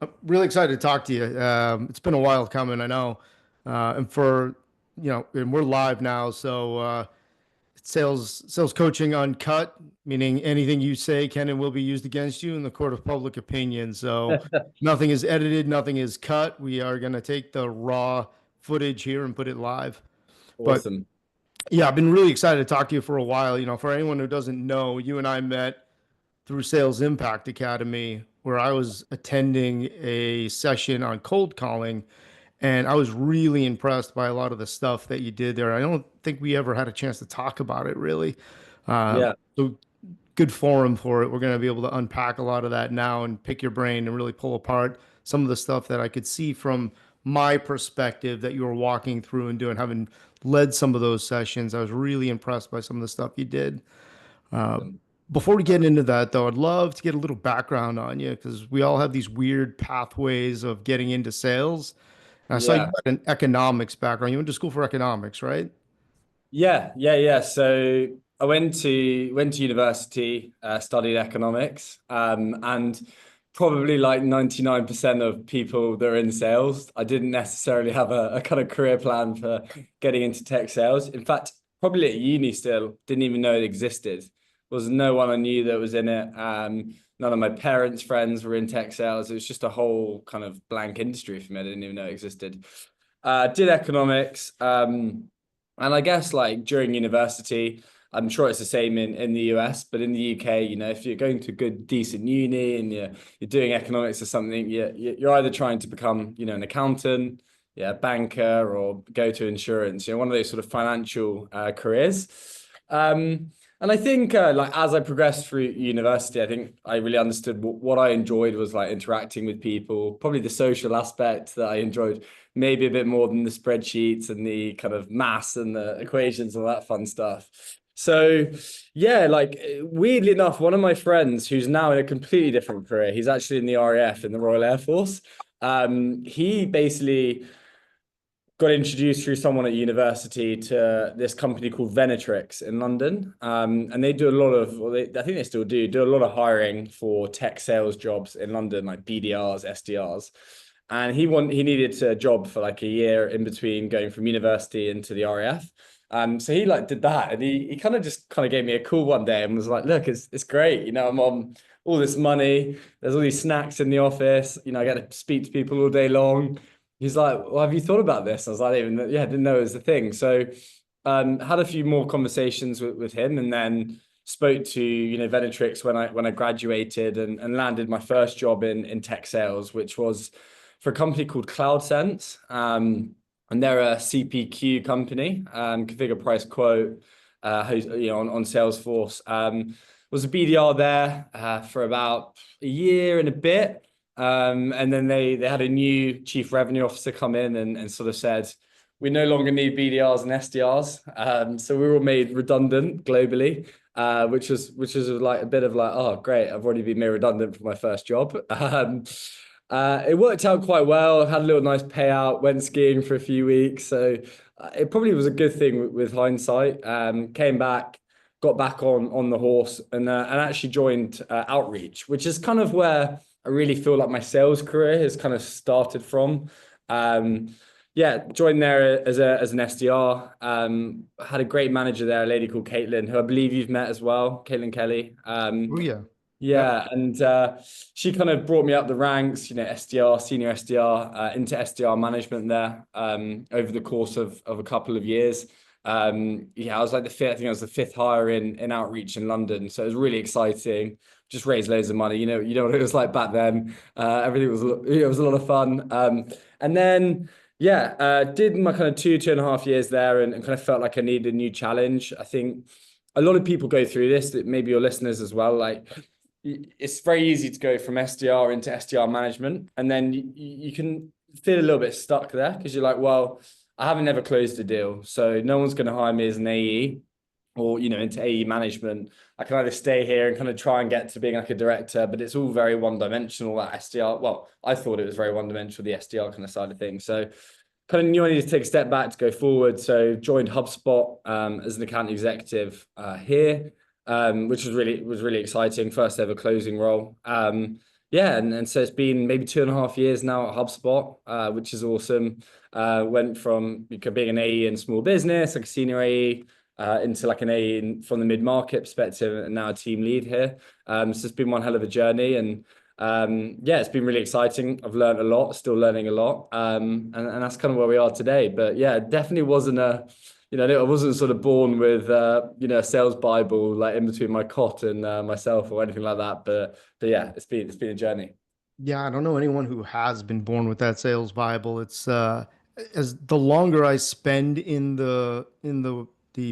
I'm really excited to talk to you. It's been a while coming, I know. And we're live now. So it's sales coaching uncut, meaning anything you say can and will be used against you in the court of public opinion. So nothing is edited, nothing is cut. We are going to take the raw footage here and put it live. But Awesome. yeah, I've been really excited to talk to you for a while. For anyone who doesn't know, you and I met through Sales Impact Academy, where I was attending a session on cold calling, and I was really impressed by a lot of the stuff that you did there. I don't think we ever had a chance to talk about it really. Yeah. So good forum for it. We're going to be able to unpack a lot of that now and pick your brain and really pull apart some of the stuff that I could see from my perspective that you were walking through and doing, having led some of those sessions. I was really impressed by some of the stuff you did. Awesome. Before we get into that, though, I'd love to get a little background on you because we all have these weird pathways of getting into sales. And I saw you Yeah. had an economics background. You went to school for economics, right? Yeah. So I went to university, studied economics, and probably like 99% of people that are in sales, I didn't necessarily have a kind of career plan for getting into tech sales. In fact, probably at uni still, didn't even know it existed. Was no one I knew that was in it. None of my parents' friends were in tech sales. It was just a whole kind of blank industry for me. I didn't even know it existed. Did economics. And I guess like during university, I'm sure it's the same in the US, but in the UK, if you're going to a good, decent uni and you're doing economics or something, you're either trying to become, an accountant, yeah, banker, or go to insurance, one of those sort of financial careers. And I think like as I progressed through university, I think I really understood what I enjoyed was like interacting with people, probably the social aspect that I enjoyed maybe a bit more than the spreadsheets and the kind of maths and the equations and all that fun stuff. So yeah, like weirdly enough, one of my friends who's now in a completely different career, he's actually in the RAF in the Royal Air Force. He basically got introduced through someone at university to this company called Venatrix in London. And they do a lot of, well, I think they still do a lot of hiring for tech sales jobs in London, like BDRs, SDRs. And he needed a job for like a year in between going from university into the RAF. So he like did that, and he kind of just kind of gave me a call one day and was like, "Look, it's great. I'm on all this money. There's all these snacks in the office. I get to speak to people all day long." He's like, "Well, have you thought about this?" I was like, "Yeah, I didn't know it was a thing." So, had a few more conversations with him, and then spoke to Venatrix when I graduated and landed my first job in tech sales, which was for a company called CloudSense. And they're a CPQ company, configure price quote, on Salesforce. Was a BDR there for about a year and a bit. And then they had a new chief revenue officer come in and sort of said, we no longer need BDRs and SDRs. So we were all made redundant globally, which was like a bit of like, oh, great, I've already been made redundant for my first job. It worked out quite well. Had a little nice payout. Went skiing for a few weeks, so it probably was a good thing with hindsight. Came back, got back on the horse, and actually joined Outreach, which is kind of where I really feel like my sales career has kind of started from. Yeah, joined there as an SDR. Had a great manager there, a lady called Caitlin, who I believe you've met as well, Caitlin Kelly. Oh yeah. Yep. Yeah, and she kind of brought me up the ranks, SDR, senior SDR, into SDR management there over the course of a couple of years. Yeah, I was like the fifth, I think I was the fifth hire in Outreach in London. So it was really exciting. Just raised loads of money. You know what it was like back then. Everything was, it was a lot of fun. And then, yeah, did my kind of 2.5 years there and kind of felt like I needed a new challenge. I think a lot of people go through this, that maybe your listeners as well, like it's very easy to go from SDR into SDR management, and then you can feel a little bit stuck there because you're like, well, I haven't ever closed a deal, so no one's going to hire me as an AE or into AE management. I can either stay here and kind of try and get to being like a director, but it's all very one-dimensional, that SDR. Well, I thought it was very one-dimensional, the SDR kind of side of things. So kind of knew I needed to take a step back to go forward. So joined HubSpot as an account executive here, which was really exciting. First ever closing role. Yeah, and so it's been maybe 2.5 years now at HubSpot, which is awesome. Went from being an AE in small business, like a senior AE, into like an AE from the mid-market perspective, and now a team lead here. So it's been one hell of a journey, and yeah, it's been really exciting. I've learned a lot, still learning a lot, and that's kind of where we are today. But yeah, it definitely wasn't I wasn't sort of born with a sales Bible like in between my cot and myself or anything like that. But yeah, it's been a journey. Yeah, I don't know anyone who has been born with that sales Bible. It's as the longer I spend in the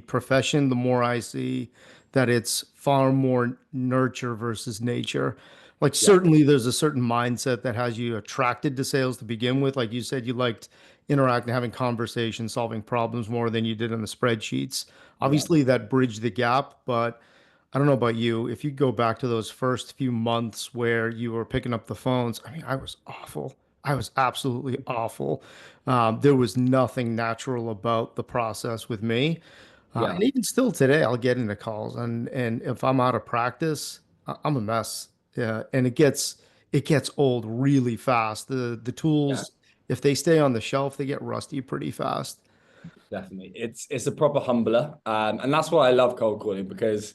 profession, the more I see that it's far more nurture versus nature. Like Yeah, certainly there's a certain mindset that has you attracted to sales to begin with. Like you said, you liked interacting, having conversations, solving problems more than you did on the spreadsheets. yeah, Obviously that bridged the gap, but I don't know about you. If you go back to those first few months where you were picking up the phones, I mean, I was awful. I was absolutely awful. There was nothing natural about the process with me. yeah, And even still today, I'll get into calls and if I'm out of practice, I'm a mess. Yeah, and it gets old really fast. The yeah. tools, if they stay on the shelf, they get rusty pretty fast. Definitely. It's a proper humbler. And that's why I love cold calling, because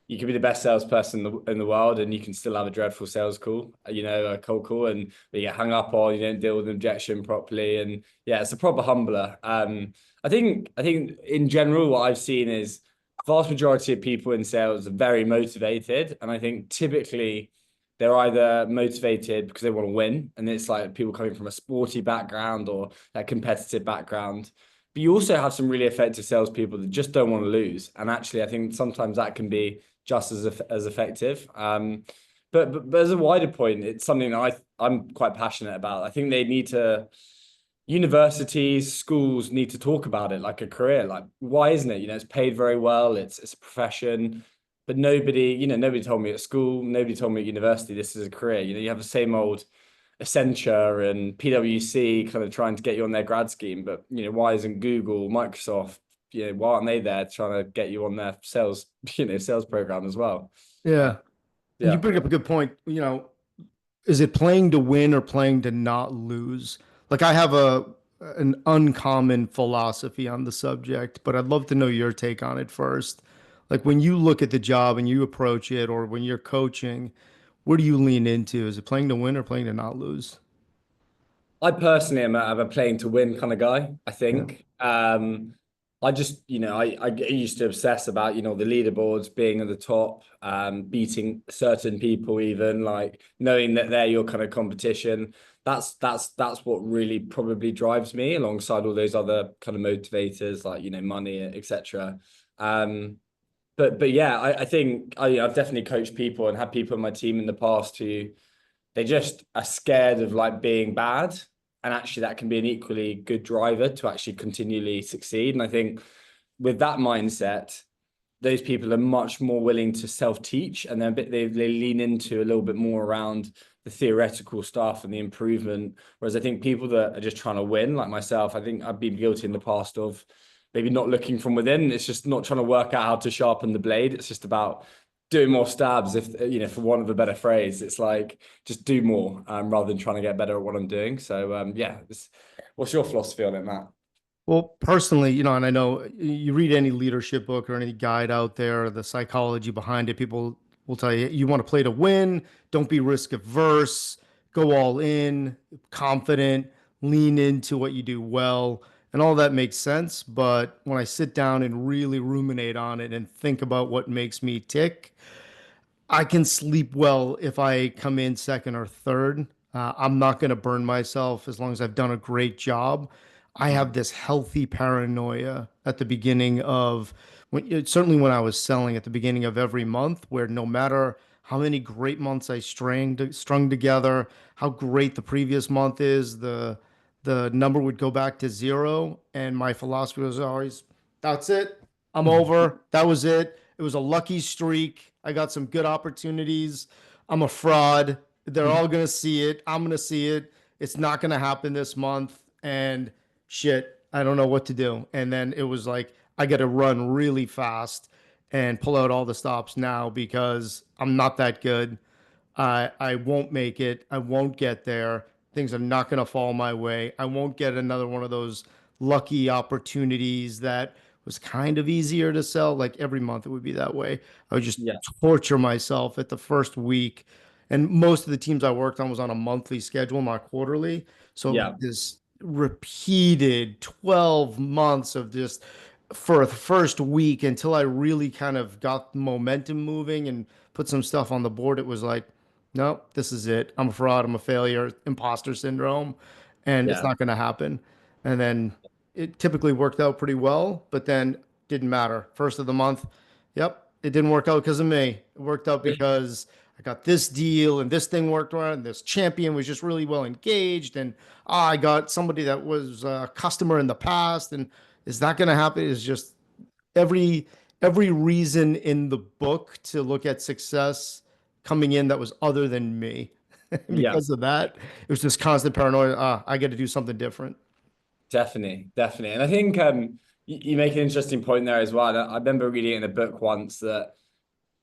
you can be the best salesperson in the world and you can still have a dreadful sales call, a cold call, and you get hung up on, you don't deal with an objection properly. And yeah, it's a proper humbler. I think in general, what I've seen is vast majority of people in sales are very motivated. And I think typically they're either motivated because they want to win, and it's like people coming from a sporty background or that competitive background. But you also have some really effective salespeople that just don't want to lose. And actually, I think sometimes that can be just as effective. But as a wider point, it's something that I'm quite passionate about. I think they need to universities, schools need to talk about it like a career. Like, why isn't it? It's paid very well. It's a profession, but nobody told me at school, nobody told me at university this is a career. You have the same old Accenture and PwC kind of trying to get you on their grad scheme, but why isn't Google, Microsoft, why aren't they there trying to get you on their sales program as well? Uh, Yeah. And you yeah. bring up a good point. Is it playing to win or playing to not lose? Like I have an uncommon philosophy on the subject, but I'd love to know your take on it first. Like when you look at the job and you approach it, or when you're coaching, where do you lean into? Is it playing to win or playing to not lose? I personally am a playing to win kind of guy, I Yeah. think. I just, I used to obsess about, the leaderboards being at the top, beating certain people, even like knowing that they're your kind of competition. That's what really probably drives me alongside all those other kind of motivators like, money, etc. Um, but yeah, I think I've definitely coached people and had people in my team in the past who they just are scared of like being bad. And actually, that can be an equally good driver to actually continually succeed. And I think with that mindset, those people are much more willing to self-teach, and they lean into a little bit more around the theoretical stuff and the improvement. Whereas I think people that are just trying to win, like myself, I think I've been guilty in the past of maybe not looking from within. It's just not trying to work out how to sharpen the blade. It's just about doing more stabs, if for want of a better phrase. It's like just do more, rather than trying to get better at what I'm doing. So yeah, what's your philosophy on it, Matt? Well, personally, and I know you read any leadership book or any guide out there, the psychology behind it, people will tell you you want to play to win, don't be risk averse, go all in, confident, lean into what you do well. And all that makes sense. But when I sit down and really ruminate on it and think about what makes me tick, I can sleep well if I come in second or third. I'm not going to burn myself as long as I've done a great job. I have this healthy paranoia at the beginning of certainly when I was selling at the beginning of every month, where no matter how many great months I strung together, how great the previous month is, the number would go back to zero, and my philosophy was always, "That's it. I'm over. That was it. It was a lucky streak. I got some good opportunities. I'm a fraud. They're all going to see it. I'm going to see it. It's not going to happen this month. And shit, I don't know what to do." And then it was like, I got to run really fast and pull out all the stops now because I'm not that good. I won't make it. I won't get there. Things are not going to fall my way. I won't get another one of those lucky opportunities that was kind of easier to sell. Like every month it would be that way. I would just Yeah. torture myself at the first week. And most of the teams I worked on was on a monthly schedule, not quarterly. So Yeah. this repeated 12 months of just for the first week until I really kind of got momentum moving and put some stuff on the board, it was like, nope, this is it. I'm a fraud. I'm a failure, imposter syndrome, and it's Yeah. not going to happen. And then it typically worked out pretty well, but then didn't matter. First of the month, yep, it didn't work out because of me. It worked out because I got this deal and this thing worked out, and this champion was just really well engaged, and I got somebody that was a customer in the past, and is that going to happen? Is just every every reason in the book to look at success coming in that was other than me. Yeah. Because of that, it was this constant paranoia. I got to do something different. Definitely, definitely. And I think you make an interesting point there as well. I remember reading it in a book once that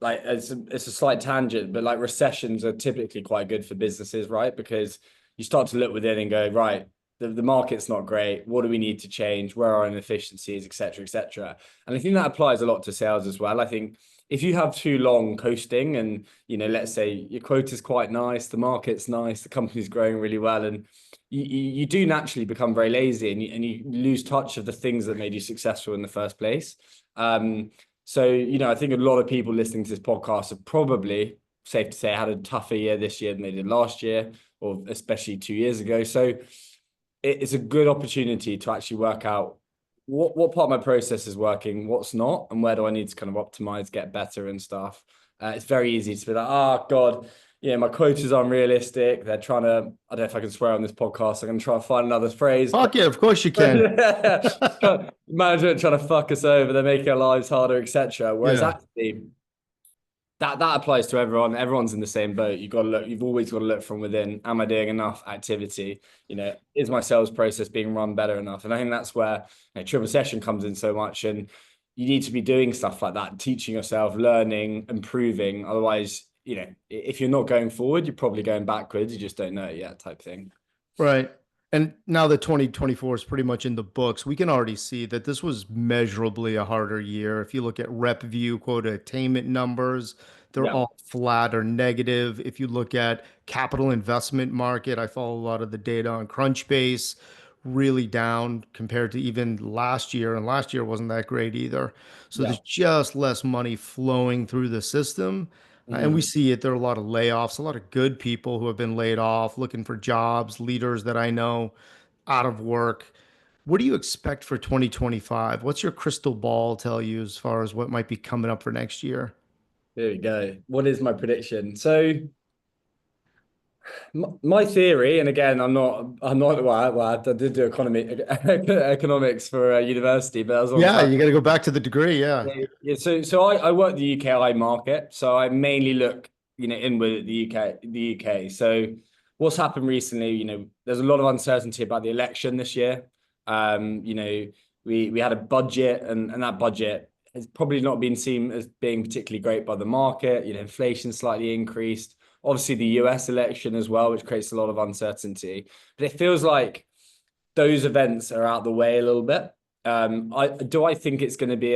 like it's a slight tangent, but like recessions are typically quite good for businesses, right? Because you start to look within and go, right, the market's not great. What do we need to change? Where are inefficiencies, et cetera, et cetera. And I think that applies a lot to sales as well. I think if you have too long coasting and, let's say your quote is quite nice, the market's nice, the company's growing really well, and you do naturally become very lazy and you lose touch of the things that made you successful in the first place. So, I think a lot of people listening to this podcast have probably, safe to say, had a tougher year this year than they did last year, or especially 2 years ago. So it's a good opportunity to actually work out what part of my process is working, what's not, and where do I need to kind of optimize, get better and stuff. It's very easy to be like, oh God, my quotas are unrealistic. They're trying to, I don't know if I can swear on this podcast. I'm going to try and find another phrase, but Fuck yeah, of course you can. management trying to fuck us over, they're making our lives harder, etc. Whereas Yeah. actually, that applies to everyone. Everyone's in the same boat. You've got to look. You've always got to look from within. Am I doing enough activity? Is my sales process being run better enough? And I think that's where triple session comes in so much. And you need to be doing stuff like that, teaching yourself, learning, improving. Otherwise, if you're not going forward, you're probably going backwards. You just don't know it yet, type thing. Right. And now that 2024 is pretty much in the books, we can already see that this was measurably a harder year. If you look at rep view quota attainment numbers, they're Yeah. all flat or negative. If you look at capital investment market, I follow a lot of the data on Crunchbase, really down compared to even last year. And last year wasn't that great either. So Yeah. there's just less money flowing through the system. And we Mhm. see it. There are a lot of layoffs, a lot of good people who have been laid off, looking for jobs, leaders that I know out of work. What do you expect for 2025? What's your crystal ball tell you as far as what might be coming up for next year? There we go. What is my prediction? So my theory, and again, well, I did do economics for university, but that was a long Yeah, time. you got to go back to the degree. Yeah. Yeah, so I work the UKI market, so I mainly look, inward at the UK. So what's happened recently, there's a lot of uncertainty about the election this year. We had a budget, and that budget has probably not been seen as being particularly great by the market. Inflation slightly increased. Obviously, the US election as well, which creates a lot of uncertainty. But it feels like those events are out the way a little bit. I think it's going to be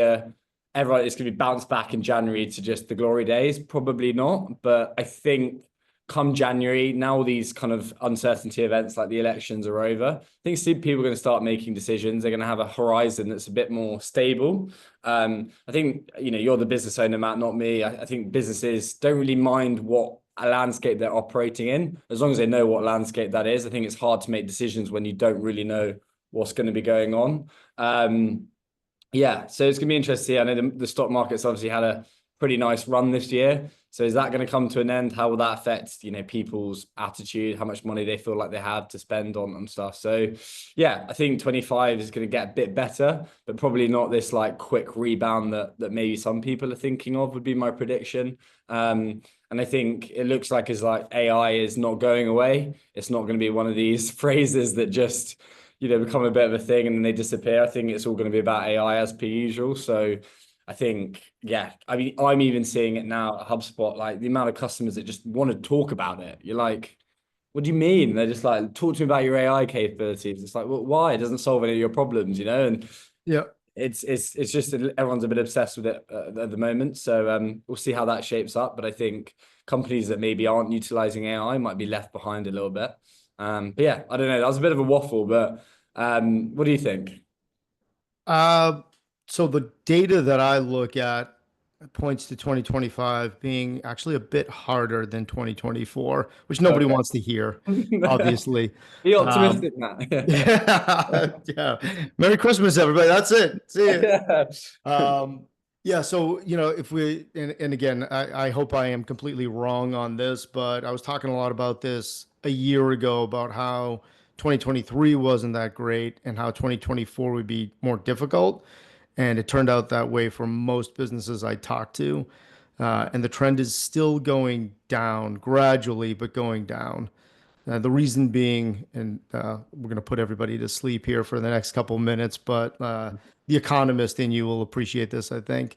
everyone it's going to be bounced back in January to just the glory days? Probably not. But I think come January, now all these kind of uncertainty events like the elections are over, I think people are going to start making decisions. They're going to have a horizon that's a bit more stable. I think, you're the business owner, Matt, not me. I think businesses don't really mind what a landscape they're operating in, as long as they know what landscape that is. I think it's hard to make decisions when you don't really know what's going to be going on. Yeah, so it's going to be interesting. I know the stock market's obviously had a pretty nice run this year. So is that going to come to an end? How will that affect, people's attitude, how much money they feel like they have to spend on stuff? So yeah, I think 25 is going to get a bit better, but probably not this like quick rebound that maybe some people are thinking of, would be my prediction. And I think it looks like AI is not going away. It's not going to be one of these phrases that just, become a bit of a thing and then they disappear. I think it's all going to be about AI as per usual. So I think, yeah, I mean, I'm even seeing it now at HubSpot, like the amount of customers that just want to talk about it. You're like, what do you mean? They're just like, talk to me about your AI capabilities. It's like, well, why? It doesn't solve any of your problems, you know? And Yeah. it's just that everyone's a bit obsessed with it at the moment. So we'll see how that shapes up. But I think companies that maybe aren't utilizing AI might be left behind a little bit. But yeah, I don't know. That was a bit of a waffle, but what do you think? Uh, so the data that I look at points to 2025 being actually a bit harder than 2024, which nobody Okay. wants to hear, obviously. Be Um, optimistic, Matt. yeah, yeah. Merry Christmas, everybody. That's it. See you. Yeah. Yeah, so if we and again, I hope I am completely wrong on this, but I was talking a lot about this a year ago about how 2023 wasn't that great and how 2024 would be more difficult. And it turned out that way for most businesses I talked to. And the trend is still going down gradually, but going down. The reason being, and we're going to put everybody to sleep here for the next couple of minutes, but the economist in you will appreciate this, I think.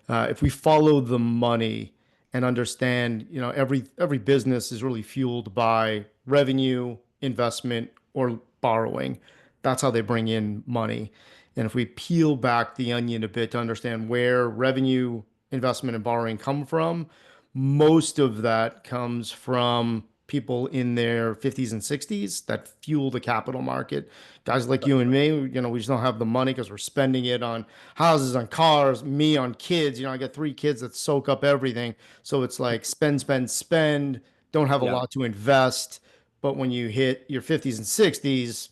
If we follow the money and understand, every business is really fueled by revenue, investment, or borrowing. That's how they bring in money. And if we peel back the onion a bit to understand where revenue, investment, and borrowing come from, most of that comes from people in their 50s and 60s that fuel the capital market. Guys like you and me, we just don't have the money because we're spending it on houses, on cars, me on kids. I got three kids that soak up everything. So it's like spend, spend, spend, don't have a Yeah. lot to invest. But when you hit your 50s and 60s,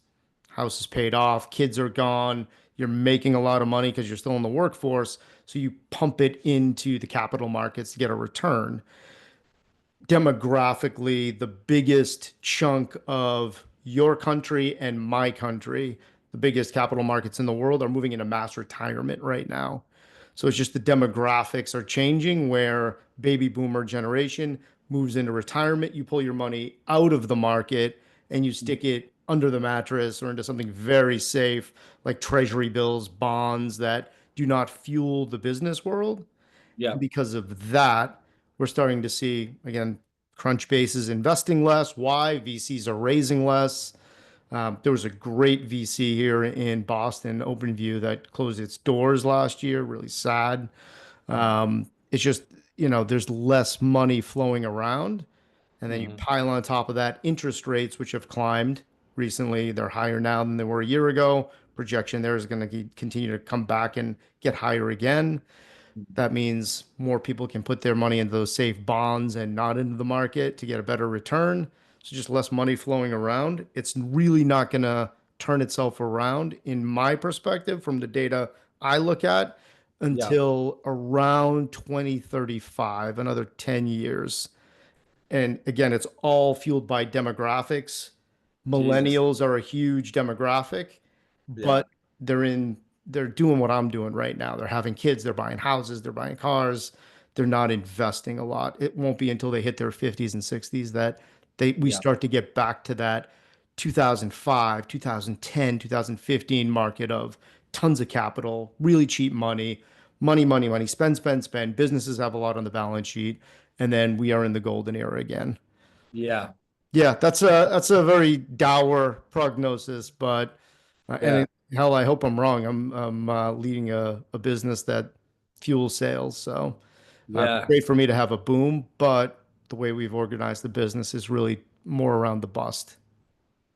house is paid off, kids are gone, you're making a lot of money because you're still in the workforce. So you pump it into the capital markets to get a return. Demographically, the biggest chunk of your country and my country, the biggest capital markets in the world, are moving into mass retirement right now. So it's just the demographics are changing where baby boomer generation moves into retirement. You pull your money out of the market and you stick it under the mattress or into something very safe like treasury bills, bonds that do not fuel the business world. Yeah. And because of that, we're starting to see, again, Crunchbase is investing less. Why? VCs are raising less. There was a great VC here in Boston, OpenView, that closed its doors last year. Really sad. It's just, there's less money flowing around. And then you Mhm. pile on top of that interest rates, which have climbed recently. They're higher now than they were a year ago. Projection there is going to continue to come back and get higher again. That means more people can put their money into those safe bonds and not into the market to get a better return. So just less money flowing around. It's really not going to turn itself around, in my perspective, from the data I look at, Yeah. until around 2035, another 10 years. And again, it's all fueled by demographics. Jesus. Millennials are a huge demographic, Yeah. but they're in they're doing what I'm doing right now. They're having kids, they're buying houses, they're buying cars. They're not investing a lot. It won't be until they hit their 50s and 60s that we Yeah. start to get back to that 2005, 2010, 2015 market of tons of capital, really cheap money, money, money, money, spend, spend, spend. Businesses have a lot on the balance sheet, and then we are in the golden era again. Yeah. Yeah, that's a very dour prognosis, but Yeah. hell, I hope I'm wrong. I'm leading a business that fuels sales, so Yeah. great for me to have a boom, but the way we've organized the business is really more around the bust.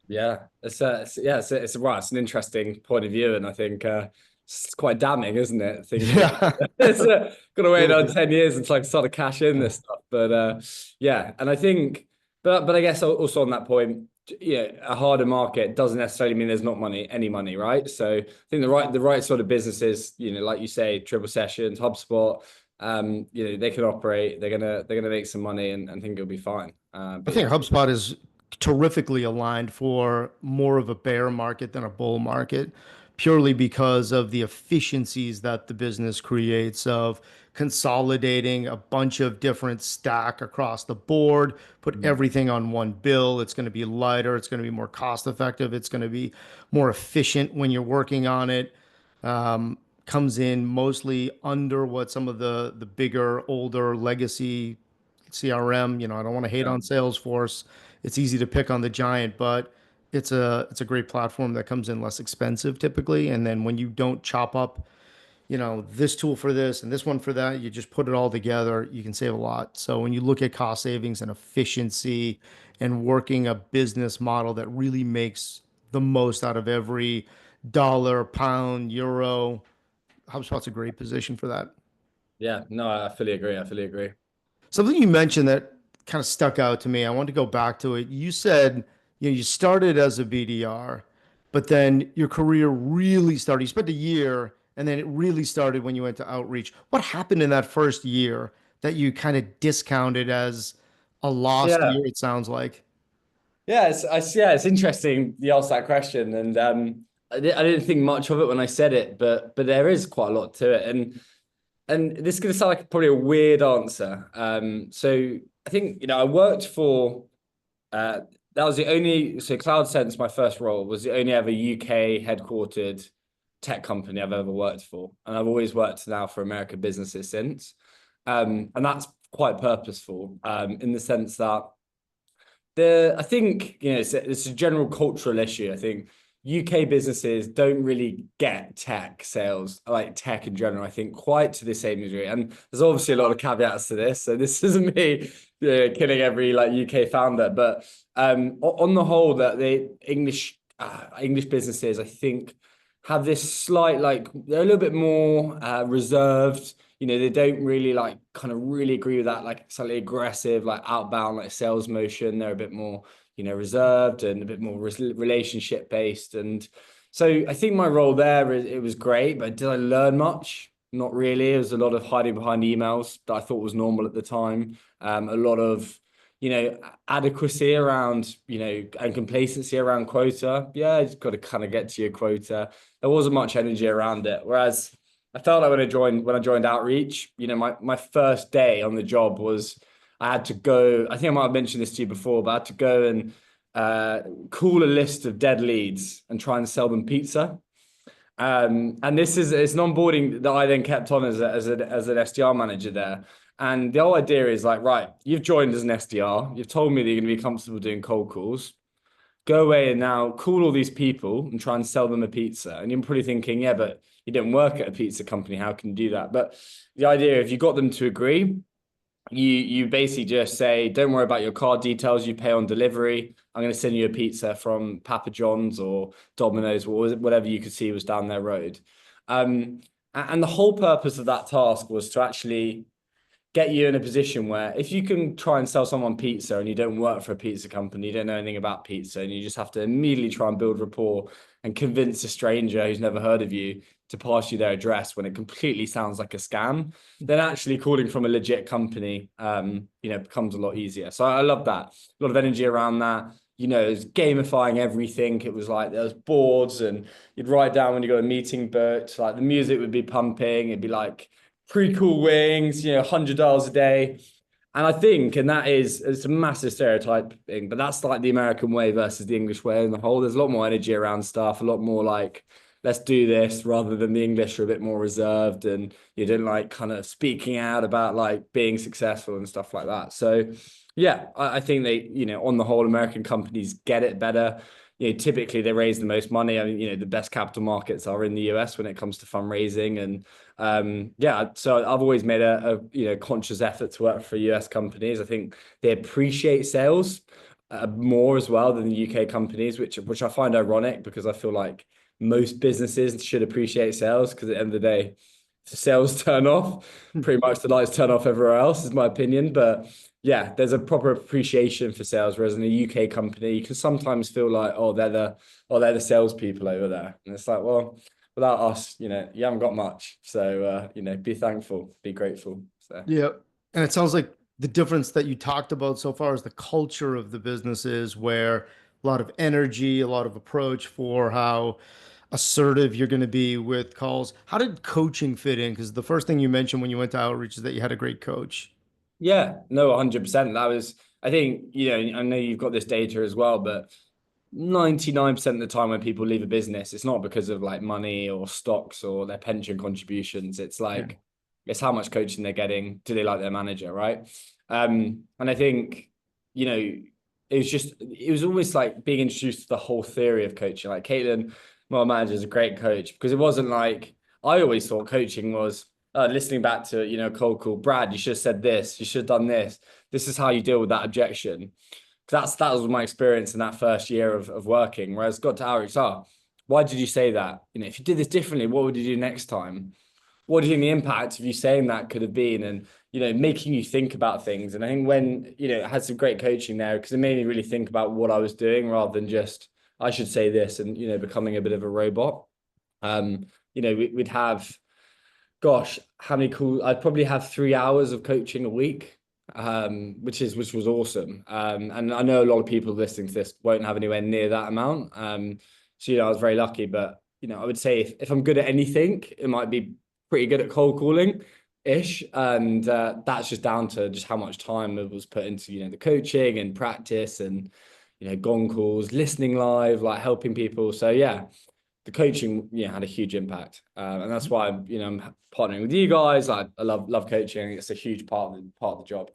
Yeah, it's an interesting point of view, and I think it's quite damning, isn't it? Thinking Yeah, it's a got to wait little on bit. 10 years until I can start to cash in this stuff. But yeah, and I think, but I guess also on that point, yeah, a harder market doesn't necessarily mean there's not any money, right? So I think the right sort of businesses, like you say, Triple Sessions, HubSpot, they can operate. They're gonna make some money, and think it'll be fine. I But think yeah, HubSpot is terrifically aligned for more of a bear market than a bull market, purely because of the efficiencies that the business creates of consolidating a bunch of different stack across the board, put everything on one bill. It's going to be lighter, it's going to be more cost effective, it's going to be more efficient when you're working on it. comes in mostly under what some of the bigger, older legacy CRM. I don't want to hate Yeah. on Salesforce. It's easy to pick on the giant, but it's a great platform that comes in less expensive typically. And then when you don't chop up, this tool for this and this one for that, you just put it all together, you can save a lot. So when you look at cost savings and efficiency and working a business model that really makes the most out of every dollar, pound, euro, HubSpot's a great position for that. Yeah, no, I fully agree. I fully agree. Something you mentioned that kind of stuck out to me. I want to go back to it. You said, you started as a BDR, but then your career really started. You spent a year, and then it really started when you went to outreach. What happened in that first year that you kind of discounted as a lost Yeah. year, it sounds like? Yeah, it's interesting you asked that question, and I didn't think much of it when I said it, but there is quite a lot to it, and this is going to sound like probably a weird answer. So I think I worked for uh, that was the only so CloudSense, my first role, was the only ever UK headquartered tech company I've ever worked for, and I've always worked now for American businesses since, and that's quite purposeful in the sense that I think it's a general cultural issue. I think UK businesses don't really get tech sales, like tech in general, I think quite to the same degree. And there's obviously a lot of caveats to this. So this isn't me killing every like UK founder, but on the whole, that the English businesses, I think, have this slight like they're a little bit more reserved. They don't really like kind of really agree with that like slightly aggressive like outbound like sales motion. They're a bit more reserved and a bit more relationship based. And so I think my role there, it was great, but did I learn much? Not really. It was a lot of hiding behind emails that I thought was normal at the time. A lot of adequacy around and complacency around quota. Yeah, you just got to kind of get to your quota. There wasn't much energy around it. Whereas I felt like when I joined Outreach, my first day on the job was I had to go. I think I might have mentioned this to you before, but I had to go and call a list of dead leads and try and sell them pizza. And it's an onboarding that I then kept on as an SDR manager there. And the whole idea is like, right, you've joined as an SDR. You've told me that you're going to be comfortable doing cold calls. Go away and now call all these people and try and sell them a pizza. And you're probably thinking, yeah, but you didn't work at a pizza company. How can you do that? But the idea, if you got them to agree, you basically just say, don't worry about your card details. You pay on delivery. I'm going to send you a pizza from Papa John's or Domino's or whatever you could see was down their road. And the whole purpose of that task was to actually get you in a position where if you can try and sell someone pizza and you don't work for a pizza company, you don't know anything about pizza, and you just have to immediately try and build rapport and convince a stranger who's never heard of you to pass you their address when it completely sounds like a scam, then actually calling from a legit company, becomes a lot easier. So I love that. A lot of energy around that. It was gamifying everything. It was like there was boards and you'd write down when you got a meeting booked, like the music would be pumping. It'd be like pre-cool wings, $100 a day. And I think, and it's a massive stereotype thing, but that's like the American way versus the English way in the whole. There's a lot more energy around stuff, a lot more like, let's do this, rather than the English are a bit more reserved and you didn't like kind of speaking out about like being successful and stuff like that. So yeah, I think they, on the whole, American companies get it better. Typically they raise the most money. I mean, the best capital markets are in the US when it comes to fundraising. And yeah, so I've always made a conscious effort to work for US companies. I think they appreciate sales more as well than the UK companies, which I find ironic because I feel like most businesses should appreciate sales because at the end of the day, if the sales turn off, pretty much the lights turn off everywhere else, is my opinion. But yeah, there's a proper appreciation for sales, whereas in a UK company, you can sometimes feel like, oh, they're the salespeople over there, and it's like, well, without us, you haven't got much. So be thankful, be grateful. So Yeah. And it sounds like the difference that you talked about so far is the culture of the businesses where a lot of energy, a lot of approach for how assertive you're going to be with calls. How did coaching fit in? Because the first thing you mentioned when you went to outreach is that you had a great coach. yeah, no, 100%. I think, I know you've got this data as well, but 99% of the time when people leave a business, it's not because of like money or stocks or their pension contributions. It's Yeah. like, it's how much coaching they're getting. Do they like their manager, right? And I think, you know, it was almost like being introduced to the whole theory of coaching. Like Caitlin, my manager, is a great coach because it wasn't like, I always thought coaching was listening back to, cold call, Brad, you should have said this, you should have done this. This is how you deal with that objection. That was my experience in that first year of working. Whereas got to Alex, why did you say that? If you did this differently, what would you do next time? What do you think the impact of you saying that could have been? And making you think about things. And I think when I had some great coaching there because it made me really think about what I was doing rather than just I should say this and becoming a bit of a robot. We'd have, gosh, how many cool? I'd probably have 3 hours of coaching a week, which was awesome. And I know a lot of people listening to this won't have anywhere near that amount. So I was very lucky, but I would say if I'm good at anything, it might be pretty good at cold calling ish, and that's just down to just how much time it was put into the coaching and practice and gong calls, listening live, like helping people. So yeah, the coaching had a huge impact, and that's why I'm partnering with you guys. I love coaching. It's a huge part of the job.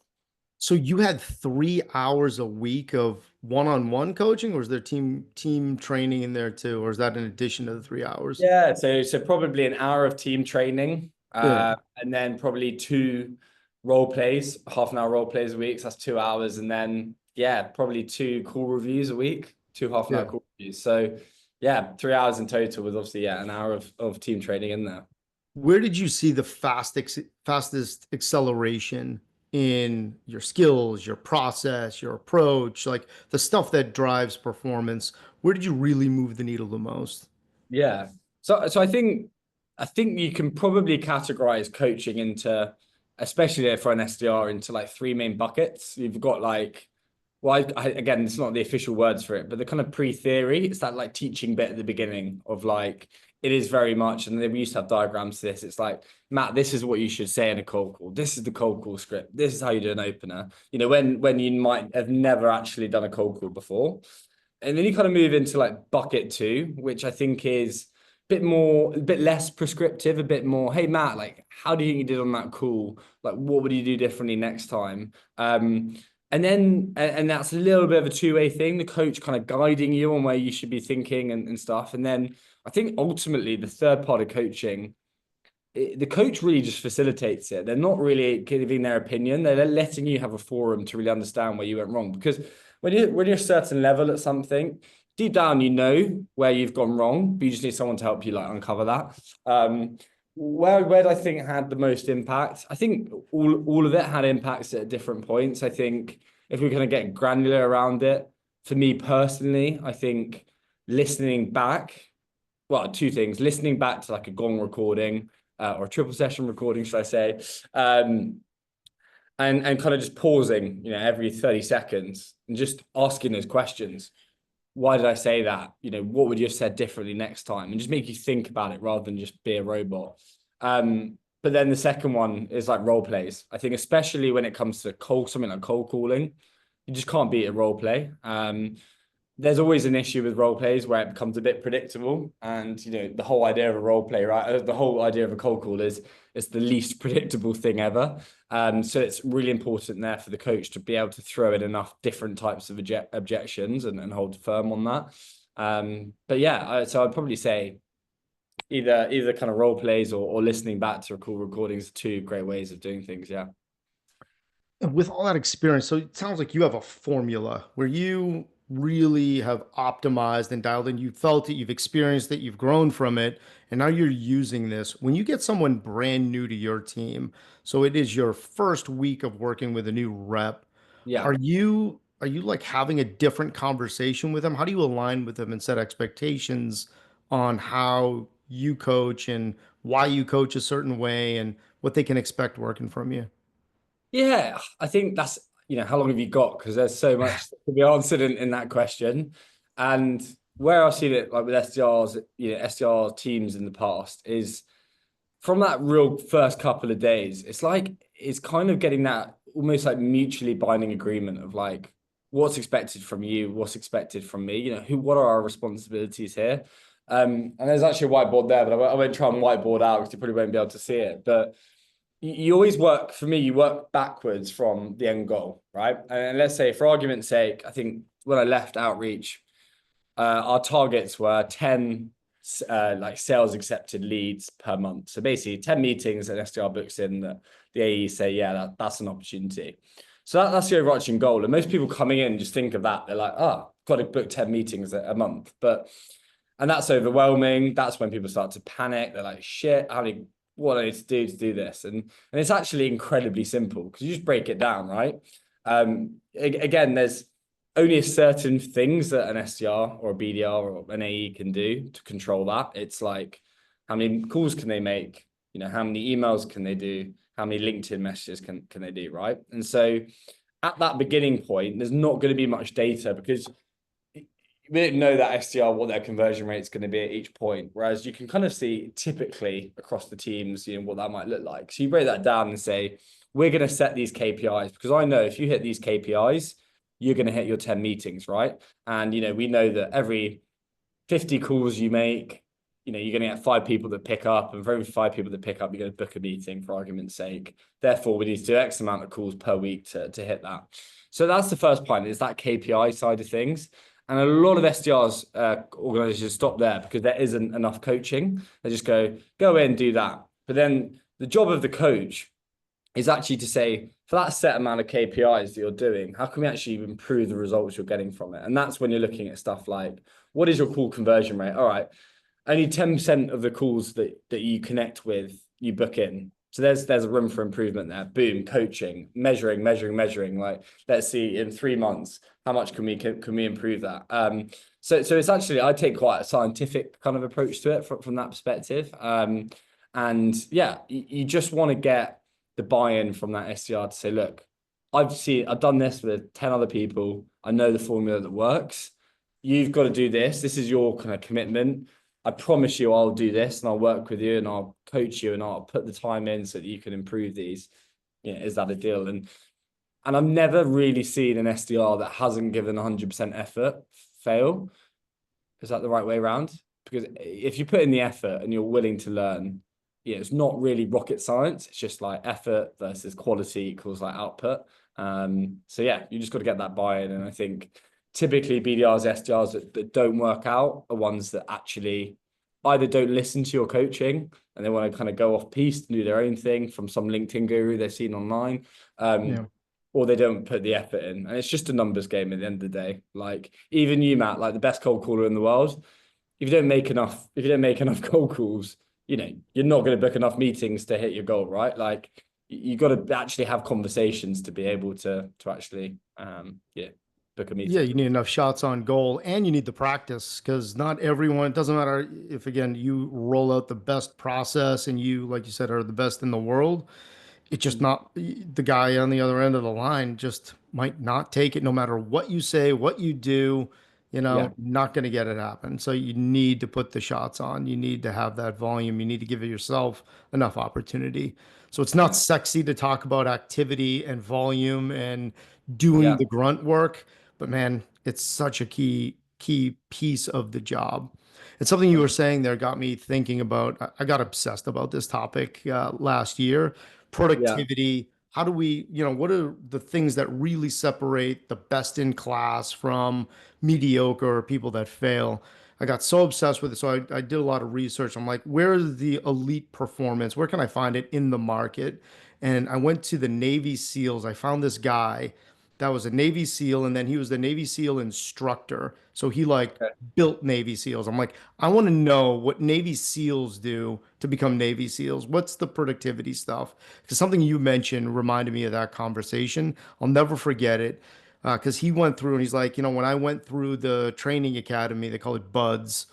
So you had 3 hours a week of one-on-one coaching, or is there team training in there too, or is that in addition to the 3 hours? Yeah, so probably an hour of team training, Yeah, and then probably two role plays, half an hour role plays a week. So that's 2 hours, and then yeah, probably two call reviews a week, two half an hour yeah. call reviews. So yeah, 3 hours in total with obviously an hour of team training in there. Where did you see the fastest acceleration in your skills, your process, your approach, like the stuff that drives performance? Where did you really move the needle the most? Yeah. So I think you can probably categorize coaching into, especially for an SDR, into like three main buckets. You've got like, well, again, it's not the official words for it, but the kind of pre-theory, it's that like teaching bit at the beginning of like, it is very much, and then we used to have diagrams to this. It's like, Matt, this is what you should say in a cold call. This is the cold call script. This is how you do an opener. When you might have never actually done a cold call before. And then you kind of move into like bucket two, which I think is a bit less prescriptive, a bit more, hey Matt, like how do you think you did on that call? Like what would you do differently next time? And that's a little bit of a two-way thing, the coach kind of guiding you on where you should be thinking and stuff. And then I think ultimately the third part of coaching, the coach really just facilitates it. They're not really giving their opinion. They're letting you have a forum to really understand where you went wrong. Because when you're a certain level at something, deep down you know where you've gone wrong, but you just need someone to help you like uncover that. Where do I think it had the most impact? I think all of it had impacts at different points. I think if we're going to get granular around it, for me personally, I think listening back, well, two things: listening back to like a gong recording or a triple session recording, should I say, and kind of just pausing, every 30 seconds and just asking those questions. Why did I say that? What would you have said differently next time? And just make you think about it rather than just be a robot. But then the second one is like role plays. I think especially when it comes to something like cold calling, you just can't beat a role play. There's always an issue with role plays where it becomes a bit predictable. And, the whole idea of a role play, right? The whole idea of a cold call is it's the least predictable thing ever. So it's really important there for the coach to be able to throw in enough different types of objections and hold firm on that. But yeah, so I'd probably say either kind of role plays or listening back to call recordings are two great ways of doing things. Yeah. And with all that experience, so it sounds like you have a formula where you really have optimized and dialed in. You felt it, you've experienced it, you've grown from it, and now you're using this. When you get someone brand new to your team, so it is your first week of working with a new rep, Yeah. are you like having a different conversation with them? How do you align with them and set expectations on how you coach and why you coach a certain way and what they can expect working from you? Yeah, I think that's, how long have you got? Because there's so much to be answered in that question. And where I've seen it, like with SDRs, SDR teams in the past, is from that real first couple of days, it's kind of getting that almost like mutually binding agreement of like, what's expected from you, what's expected from me, what are our responsibilities here? And there's actually a whiteboard there, but I won't try and whiteboard out because you probably won't be able to see it. But you always work, for me, you work backwards from the end goal, right? And let's say, for argument's sake, I think when I left Outreach, our targets were 10 like sales accepted leads per month. So basically 10 meetings that SDR books in that the AE say, yeah, that's an opportunity. So that's the overarching goal. And most people coming in just think of that. They're like, oh, got to book 10 meetings a month. And that's overwhelming. That's when people start to panic. They're like, shit, what do I need to do this? And it's actually incredibly simple because you just break it down, right? Again, there's only certain things that an SDR or a BDR or an AE can do to control that. It's like, how many calls can they make? How many emails can they do? How many LinkedIn messages can they do, right? And so at that beginning point, there's not going to be much data because we don't know that SDR, what their conversion rate is going to be at each point. Whereas you can kind of see typically across the teams, what that might look like. So you break that down and say, we're going to set these KPIs because I know if you hit these KPIs, you're going to hit your 10 meetings, right? And, we know that every 50 calls you make, you're going to get 5 people that pick up. And for every 5 people that pick up, you're going to book a meeting for argument's sake. Therefore, we need to do X amount of calls per week to hit that. So that's the first point, is that KPI side of things. And a lot of SDRs, organizations stop there because there isn't enough coaching. They just go in, do that. But then the job of the coach is actually to say, for that set amount of KPIs that you're doing, how can we actually improve the results you're getting from it? And that's when you're looking at stuff like, what is your call conversion rate? All right, only 10% of the calls that you connect with, you book in. So there's a room for improvement there. Boom, coaching, measuring. Like, let's see in 3 months, how much can we improve that? So it's actually, I take quite a scientific kind of approach to it from that perspective. And yeah, you just want to get the buy-in from that SDR to say, look, I've done this with 10 other people. I know the formula that works. You've got to do this. This is your kind of commitment. I promise you I'll do this and I'll work with you and I'll coach you and I'll put the time in so that you can improve these. Is that a deal? And I've never really seen an SDR that hasn't given 100% effort fail. Is that the right way around? Because if you put in the effort and you're willing to learn, it's not really rocket science. It's just like effort versus quality equals like output. So yeah, you just got to get that buy-in. And I think typically BDRs, SDRs that don't work out are ones that actually either don't listen to your coaching and they want to kind of go off piste and do their own thing from some LinkedIn guru they've seen online, or they don't put the effort in. And it's just a numbers game at the end of the day. Like even you, Matt, like the best cold caller in the world, if you don't make enough cold calls, you're not going to book enough meetings to hit your goal, right? Like you got to actually have conversations to be able to actually, book a meeting. Yeah, you need enough shots on goal and you need the practice because not everyone, it doesn't matter if, again, you roll out the best process and you, like you said, are the best in the world. It's just not the guy on the other end of the line just might not take it no matter what you say, what you do, Yeah, not going to get it happen. So you need to put the shots on. You need to have that volume. You need to give yourself enough opportunity. So it's not yeah, sexy to talk about activity and volume and doing yeah, the grunt work, but man, it's such a key piece of the job. And something you were saying there got me thinking about, I got obsessed about this topic last year, yeah, productivity. How do we, what are the things that really separate the best in class from mediocre or people that fail? I got so obsessed with it. So I did a lot of research. I'm like, where is the elite performance? Where can I find it in the market? And I went to the Navy SEALs. I found this guy that was a Navy SEAL, and then he was the Navy SEAL instructor. So he like okay, built Navy SEALs. I'm like, I want to know what Navy SEALs do to become Navy SEAls. What's the productivity stuff? Because something you mentioned reminded me of that conversation. I'll never forget it. Because he went through and he's like, when I went through the training academy, they call it BUDS.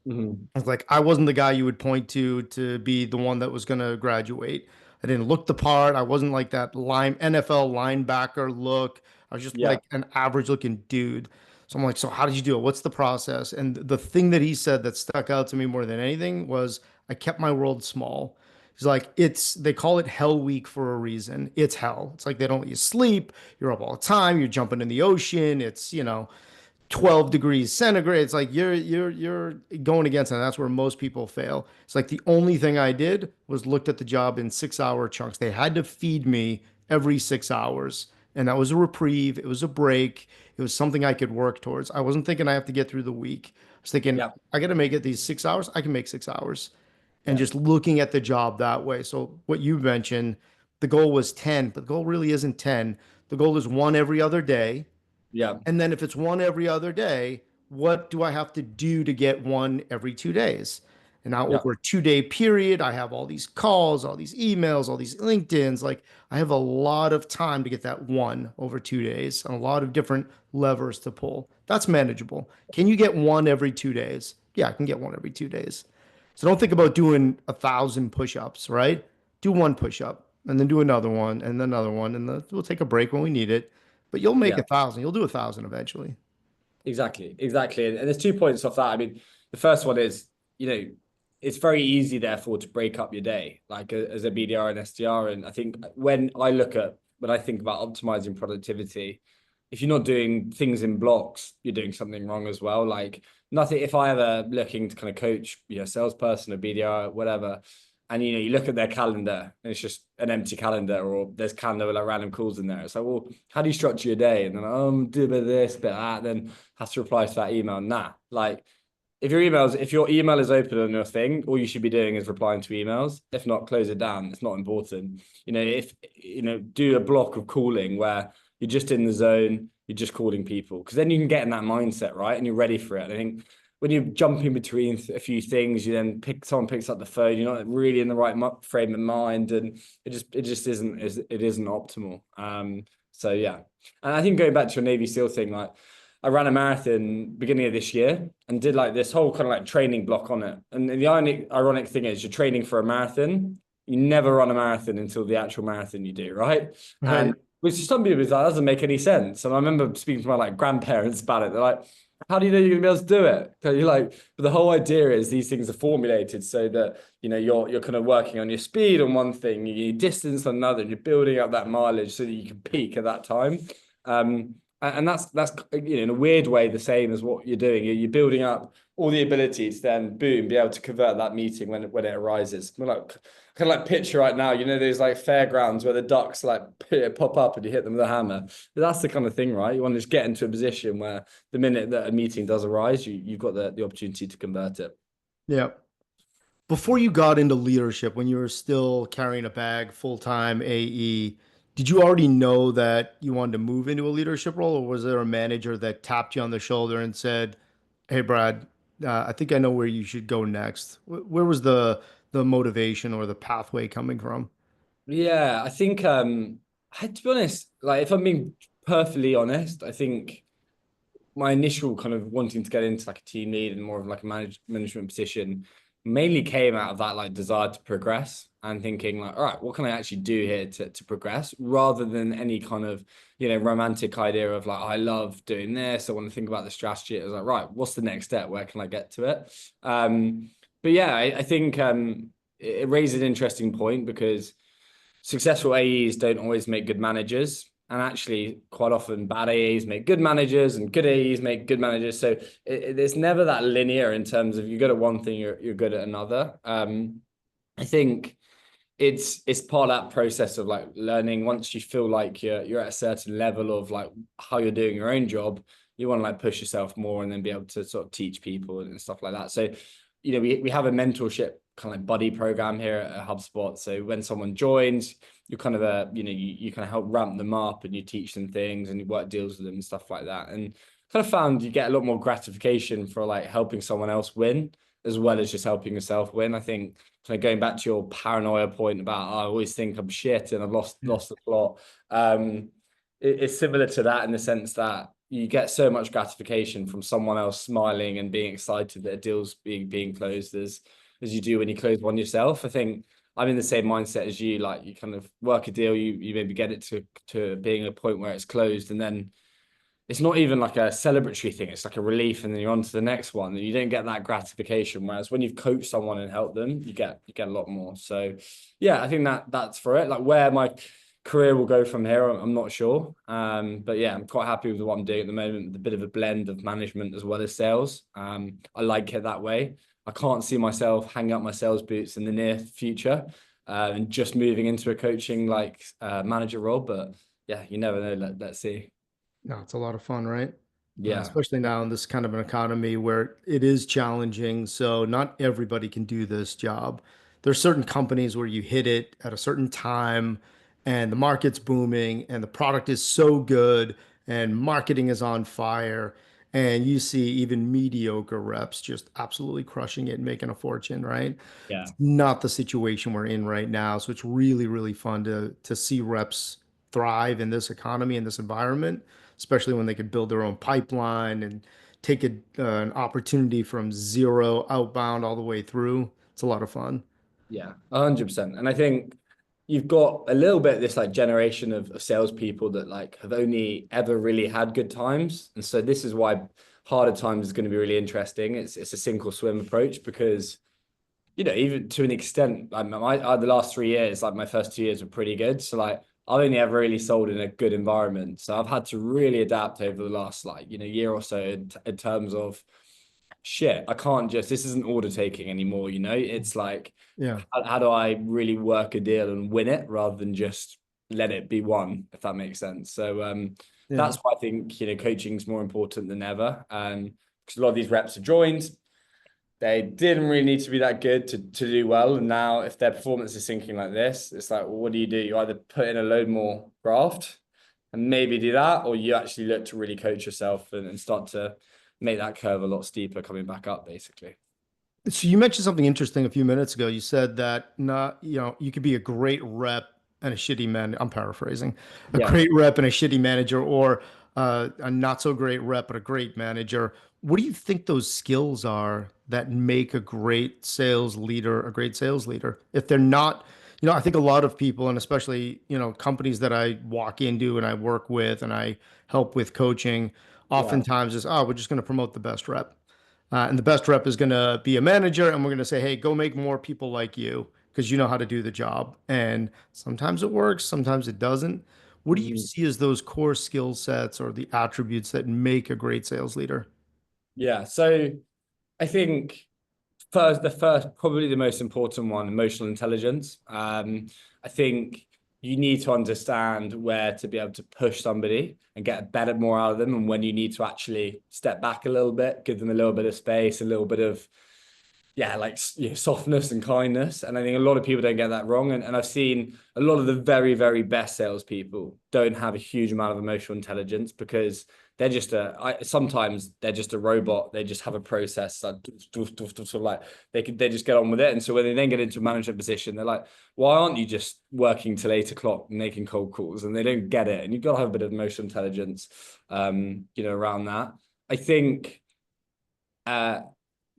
Mhm. I was like, I wasn't the guy you would point to be the one that was going to graduate. I didn't look the part. I wasn't like that NFL linebacker look. I was just Yeah, like an average looking dude. So I'm like, so how did you do it? What's the process? And the thing that he said that stuck out to me more than anything was I kept my world small. He's like, they call it hell week for a reason. It's hell. It's like they don't let you sleep. You're up all the time. You're jumping in the ocean. It's, 12 degrees centigrade. It's like you're going against it. And that's where most people fail. It's like the only thing I did was looked at the job in 6 hour chunks. They had to feed me every 6 hours. And that was a reprieve. It was a break. It was something I could work towards. I wasn't thinking I have to get through the week. I was thinking, Yeah. I got to make it these 6 hours. I can make 6 hours. And Yeah. just looking at the job that way. So what you mentioned, the goal was 10, but the goal really isn't 10. The goal is one every other day. Yeah. And then if it's one every other day, what do I have to do to get one every 2 days? And now Yeah. over a 2 day period, I have all these calls, all these emails, all these LinkedIn's. Like I have a lot of time to get that one over 2 days and a lot of different levers to pull. That's manageable. Can you get one every 2 days? Yeah, I can get one every 2 days. So don't think about doing 1,000 push-ups, right? Do one push-up and then do another one and then another one, and then we'll take a break when we need it. But you'll make Yeah. 1,000. You'll do 1,000 eventually. Exactly, exactly. And there's 2 points off that. I mean, the first one is, it's very easy, therefore, to break up your day, like as a BDR and SDR. And I think when I think about optimizing productivity, if you're not doing things in blocks, you're doing something wrong as well. Like nothing, if I ever looking to kind of coach, salesperson or BDR, whatever, and you look at their calendar and it's just an empty calendar, or there's calendar with like random calls in there. It's like, well, how do you structure your day? And then do a bit of this, bit of that, then has to reply to that email. Nah, like if your email is open on your thing, all you should be doing is replying to emails. If not, close it down. It's not important. If do a block of calling where you're just in the zone, you're just calling people, because then you can get in that mindset, right? And you're ready for it. And I think when you're jumping between a few things, you then someone picks up the phone, you're not really in the right frame of mind, and it just isn't optimal. So yeah. And I think going back to your Navy SEAL thing, like I ran a marathon beginning of this year and did like this whole kind of like training block on it. And the ironic thing is, you're training for a marathon. You never run a marathon until the actual marathon you do, right? Right. And which to some people is like, that doesn't make any sense. And I remember speaking to my like grandparents about it. They're like, how do you know you're gonna be able to do it? So you're like, but the whole idea is these things are formulated so that you're kind of working on your speed on one thing, your distance on another, and you're building up that mileage so that you can peak at that time. And that's in a weird way the same as what you're doing. You're building up all the ability to then boom, be able to convert that meeting when it arises. We're like kind of like picture right now, there's like fairgrounds where the ducks like pop up and you hit them with a hammer. But that's the kind of thing, right? You want to just get into a position where the minute that a meeting does arise, you've got the opportunity to convert it. Yeah. Before you got into leadership, when you were still carrying a bag full-time AE, did you already know that you wanted to move into a leadership role, or was there a manager that tapped you on the shoulder and said, "Hey, Brad, I think I know where you should go next"? Where was the motivation or the pathway coming from? Yeah, I think to be honest, like if I'm being perfectly honest, I think my initial kind of wanting to get into like a team lead and more of like a management position mainly came out of that like desire to progress and thinking like, all right, what can I actually do here to progress, rather than any kind of romantic idea of like, I love doing this, I want to think about the strategy. It was like, right, what's the next step, where can I get to it? But yeah, I think it raises an interesting point, because successful AEs don't always make good managers. And actually, quite often, bad AEs make good managers, and good AEs make good managers. So it's never that linear in terms of you're good at one thing, you're good at another. I think it's part of that process of like learning. Once you feel like you're at a certain level of like how you're doing your own job, you want to like push yourself more and then be able to sort of teach people and stuff like that. So we have a mentorship kind of like buddy program here at HubSpot. So when someone joins, you kind of you kind of help ramp them up, and you teach them things and you work deals with them and stuff like that. And kind of found you get a lot more gratification for like helping someone else win, as well as just helping yourself win. I think kind of going back to your paranoia point about, I always think I'm shit and I've lost the plot. It's similar to that, in the sense that you get so much gratification from someone else smiling and being excited that a deal's being closed as you do when you close one yourself. I think I'm in the same mindset as you. Like, you kind of work a deal, you maybe get it to being a point where it's closed, and then it's not even like a celebratory thing. It's like a relief, and then you're on to the next one. And you don't get that gratification. Whereas when you've coached someone and helped them, you get a lot more. So yeah, I think that's for it. Like where my career will go from here, I'm not sure. But yeah, I'm quite happy with what I'm doing at the moment, with a bit of a blend of management as well as sales. I like it that way. I can't see myself hanging up my sales boots in the near future, and just moving into a coaching manager role. But yeah, you never know. Let's see. No, it's a lot of fun, right? Yeah, Especially now in this kind of an economy where it is challenging. So not everybody can do this job. There's certain companies where you hit it at a certain time and the market's booming and the product is so good and marketing is on fire. And you see even mediocre reps just absolutely crushing it and making a fortune, right? yeah, It's not the situation we're in right now. So it's really, really fun to see reps thrive in this economy, in this environment, especially when they could build their own pipeline and take an opportunity from zero outbound all the way through. It's a lot of fun. yeah, 100%. And I think you've got a little bit of this like generation of salespeople that like have only ever really had good times, and so this is why harder times is going to be really interesting. It's a sink or swim approach because even to an extent, the last 3 years, like my first 2 years were pretty good. So like I've only ever really sold in a good environment. So I've had to really adapt over the last year or so in terms of shit. I can't just this isn't order taking anymore. It's like Yeah. how do I really work a deal and win it rather than just let it be won, if that makes sense. So Yeah. that's why I think coaching is more important than ever. Because a lot of these reps have joined, they didn't really need to be that good to do well. And now if their performance is sinking like this, it's like, well, what do? You either put in a load more graft and maybe do that, or you actually look to really coach yourself and start to make that curve a lot steeper coming back up, basically. So you mentioned something interesting a few minutes ago. You said that you could be a great rep and a shitty man. I'm paraphrasing, a Yeah. great rep and a shitty manager, or a not so great rep but a great manager. What do you think those skills are that make a great sales leader a great sales leader? If they're not, I think a lot of people, and especially, companies that I walk into and I work with and I help with coaching, Yeah. oftentimes is, oh, we're just going to promote the best rep. And the best rep is going to be a manager, and we're going to say, hey, go make more people like you because you know how to do the job. And sometimes it works, sometimes it doesn't. What do you Mhm. see as those core skill sets or the attributes that make a great sales leader? Yeah. So I think the first, probably the most important one, emotional intelligence. I think you need to understand where to be able to push somebody and get better more out of them, and when you need to actually step back a little bit, give them a little bit of space, a little bit of softness and kindness. And I think a lot of people don't get that wrong. And I've seen a lot of the very, very best salespeople don't have a huge amount of emotional intelligence because sometimes they're just a robot. They just have a process like they just get on with it. And so when they then get into a management position, they're like, why aren't you just working till 8 o'clock making cold calls? And they don't get it. And you've got to have a bit of emotional intelligence, around that. I think,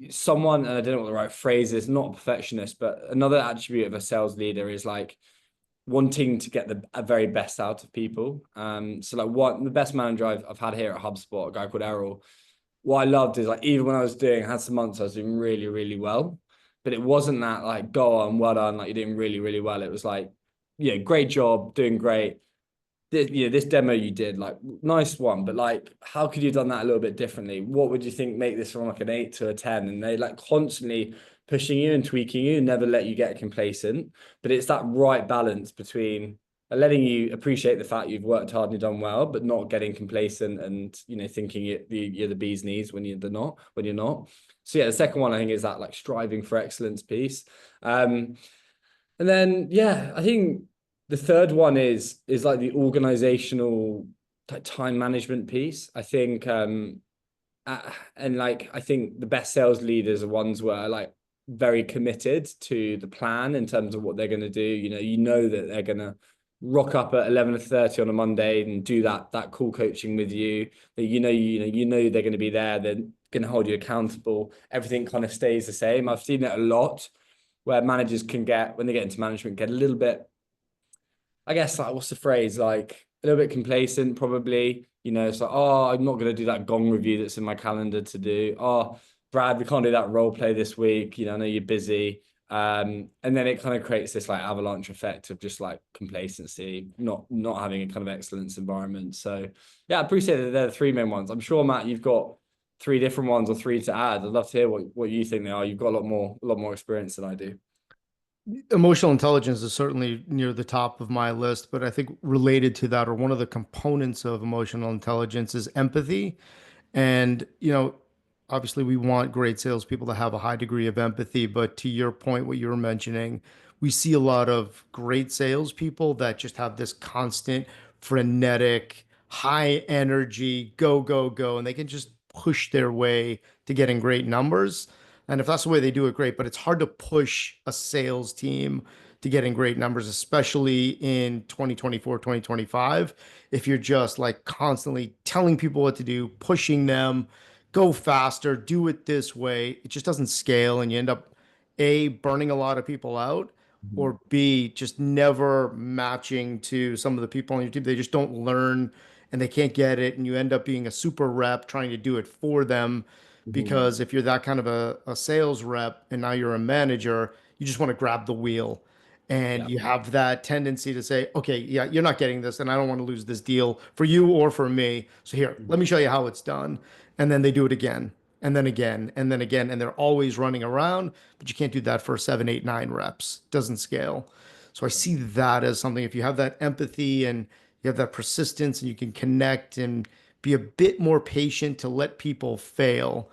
someone, and I don't know what the right phrase is, not a perfectionist, but another attribute of a sales leader is like wanting to get the very best out of people. So like the best manager I've had here at HubSpot, a guy called Errol. What I loved is like even when I had some months I was doing really, really well, but it wasn't that like go on, well done, like you're doing really, really well. It was like, yeah, great job, doing great, this demo you did, like nice one, but like how could you have done that a little bit differently? What would you think make this from like an 8 to a 10? And they like constantly pushing you and tweaking you, never let you get complacent. But it's that right balance between letting you appreciate the fact you've worked hard and you've done well, but not getting complacent and thinking you're the bee's knees when you're not. So yeah, the second one I think is that like striving for excellence piece. And then yeah, I think the third one is like the organizational time management piece. I think and like I think the best sales leaders are ones where are like very committed to the plan in terms of what they're going to do. You know that they're going to rock up at 11:30 on a Monday and do that call coaching with you. That you know they're going to be there. They're going to hold you accountable. Everything kind of stays the same. I've seen it a lot where managers can get, when they get into management, get a little bit, I guess, like what's the phrase, like a little bit complacent, probably. It's like, oh, I'm not going to do that gong review that's in my calendar to do. Oh, Brad, we can't do that role play this week. I know you're busy. And then it kind of creates this like avalanche effect of just like complacency, not having a kind of excellence environment. So yeah, I appreciate that they're the three main ones. I'm sure, Matt, you've got three different ones or three to add. I'd love to hear what you think they are. You've got a lot more experience than I do. Emotional intelligence is certainly near the top of my list, but I think related to that, or one of the components of emotional intelligence, is empathy. And, obviously we want great salespeople to have a high degree of empathy, but to your point, what you were mentioning, we see a lot of great salespeople that just have this constant, frenetic, high energy, go, go, go, and they can just push their way to getting great numbers. And if that's the way they do it, great. But it's hard to push a sales team to getting great numbers, especially in 2024, 2025, if you're just like constantly telling people what to do, pushing them, go faster, do it this way. It just doesn't scale, and you end up A, burning a lot of people out, Mhm. or B, just never matching to some of the people on your team. They just don't learn and they can't get it. And you end up being a super rep trying to do it for them. Mhm. Because if you're that kind of a sales rep and now you're a manager, you just want to grab the wheel. And Yeah. you have that tendency to say, okay, yeah, you're not getting this, and I don't want to lose this deal for you or for me. So here, let me show you how it's done. And then they do it again, and then again, and then again, and they're always running around, but you can't do that for seven, eight, nine reps. It doesn't scale. So I see that as something, if you have that empathy and you have that persistence and you can connect and be a bit more patient to let people fail.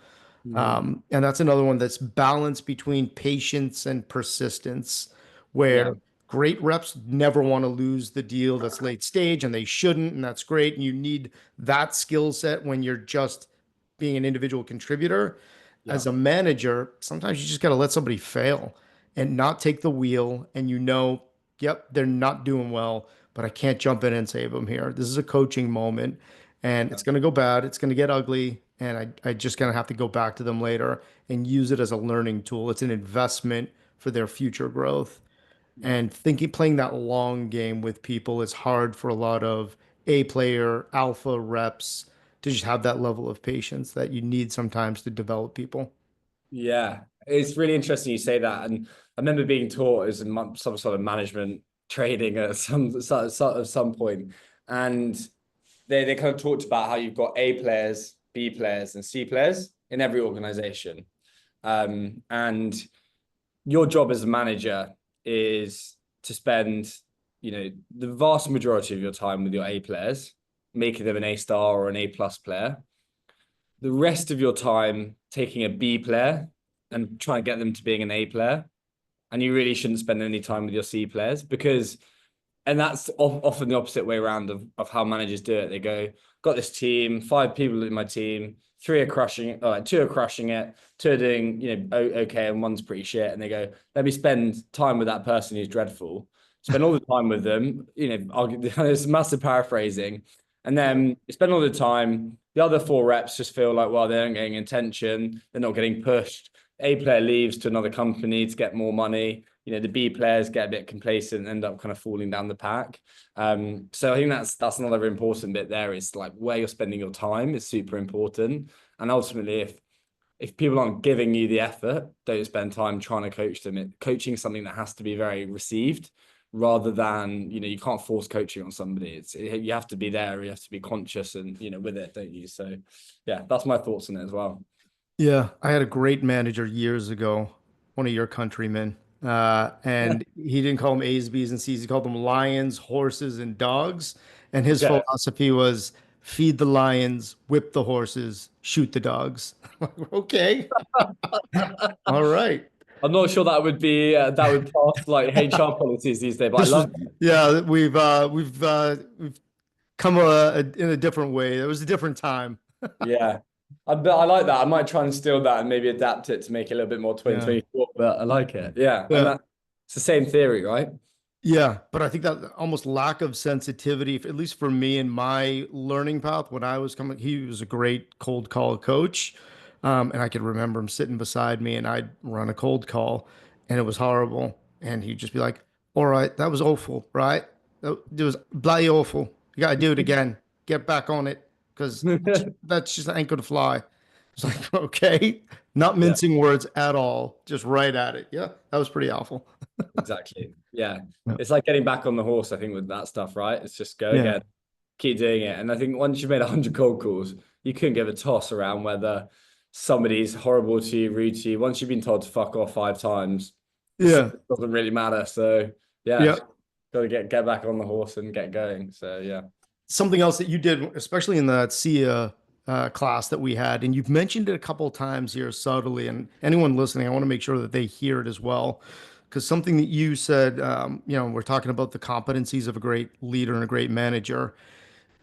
Mhm. And that's another one that's balance between patience and persistence, Yeah. where great reps never want to lose the deal that's late stage, and they shouldn't, and that's great. And you need that skill set when you're just being an individual contributor. Yeah. As a manager, sometimes you just got to let somebody fail and not take the wheel. And yep, they're not doing well, but I can't jump in and save them here. This is a coaching moment, and Yeah. it's going to go bad. It's going to get ugly. And I just going to have to go back to them later and use it as a learning tool. It's an investment for their future growth. Yeah. And playing that long game with people is hard for a lot of A player alpha reps to just have that level of patience that you need sometimes to develop people. Yeah, it's really interesting you say that. And I remember being taught as some sort of management training at some point, and they kind of talked about how you've got A players, B players, and C players in every organization. And your job as a manager is to spend, the vast majority of your time with your A players, making them an A star or an A plus player. The rest of your time taking a B player and trying to get them to being an A player. And you really shouldn't spend any time with your C players because, and that's often the opposite way around of how managers do it. They go, got this team, five people in my team, three are crushing it, two are crushing it, two are doing, okay, and one's pretty shit. And they go, let me spend time with that person who's dreadful. Spend all the time with them, there's massive paraphrasing. And then you spend all the time, the other four reps just feel like, well, they aren't getting attention, they're not getting pushed. A player leaves to another company to get more money. The B players get a bit complacent and end up kind of falling down the pack. So I think that's another important bit there is like where you're spending your time is super important. And ultimately, if people aren't giving you the effort, don't spend time trying to coach them. Coaching is something that has to be very received rather than, you can't force coaching on somebody. You have to be there, you have to be conscious and, with it, don't you? So yeah, that's my thoughts on it as well. Yeah, I had a great manager years ago, one of your countrymen, and he didn't call them A's, B's, and C's. He called them lions, horses, and dogs. And his Okay. philosophy was feed the lions, whip the horses, shoot the dogs. Okay, all right. I'm not sure that would pass like HR policies these days, but I This was, love it. yeah, we've come in a different way. It was a different time. Yeah. But I like that. I might try and steal that and maybe adapt it to make it a little bit more Yeah, 2024, but I like it. Yeah. And yeah. it's the same theory, right? Yeah, but I think that almost lack of sensitivity, at least for me in my learning path, when I was coming, he was a great cold call coach. And I could remember him sitting beside me and I'd run a cold call and it was horrible. And he'd just be like, all right, that was awful, right? It was bloody awful. You gotta do it again. Get back on it because that's just ain't gonna fly. It's like, okay, not Yeah, mincing words at all, just right at it. Yeah, that was pretty awful. exactly. Yeah. Yeah. It's like getting back on the horse, I think, with that stuff, right? It's just go Yeah. again, keep doing it. And I think once you've made 100 cold calls, you couldn't give a toss around whether somebody's horrible to you, rude to you. Once you've been told to fuck off 5 times, Yeah. it doesn't really matter. So yeah, Yeah. got to get back on the horse and get going. So yeah. Something else that you did, especially in that SIA class that we had, and you've mentioned it a couple of times here subtly, and anyone listening, I want to make sure that they hear it as well. Because something that you said, we're talking about the competencies of a great leader and a great manager.